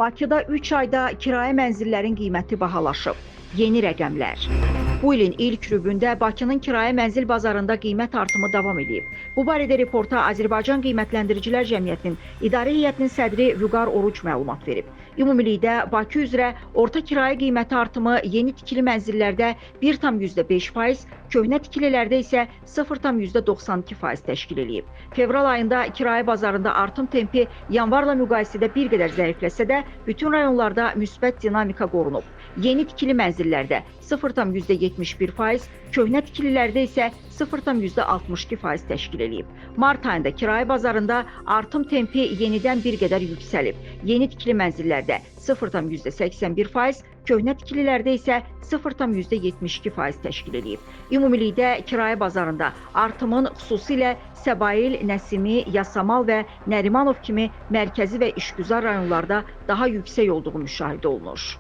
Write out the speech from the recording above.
Bakıda 3 ayda kirayə mənzillərin qiyməti bahalaşıb. Yeni rəqəmlər. Bu ilin ilk rübündə Bakının kirayə mənzil bazarında qiymət artımı davam edib. Bu barədə reporta Azərbaycan Qiymətləndiricilər Cəmiyyətinin İdarə Heyətinin sədri Vüqar Oruc məlumat verib. Ümumilikdə Bakı üzrə orta kirayə qiyməti artımı yeni tikili mənzillərdə 1,5%, köhnə tikililərdə isə 0,92% təşkil edib. Fevral ayında kirayə bazarında artım tempi yanvarla müqayisədə bir qədər zəifləsə də, bütün rayonlarda müsbət dinamika qorunub. Yeni tikili mənzillərdə 0,71%, köhnə tikililərdə isə 0,62% təşkil edib. Mart ayında kirayə bazarında artım tempi yenidən bir qədər yüksəlib. Yeni tikili mənzillərdə 0,81%, köhnə tikililərdə isə 0,72% təşkil edib. Ümumilikdə kirayə bazarında artımın xüsusilə Səbail, Nəsimi, Yasamal və Nərimanov kimi mərkəzi və işgüzar rayonlarda daha yüksək olduğu müşahidə olunur.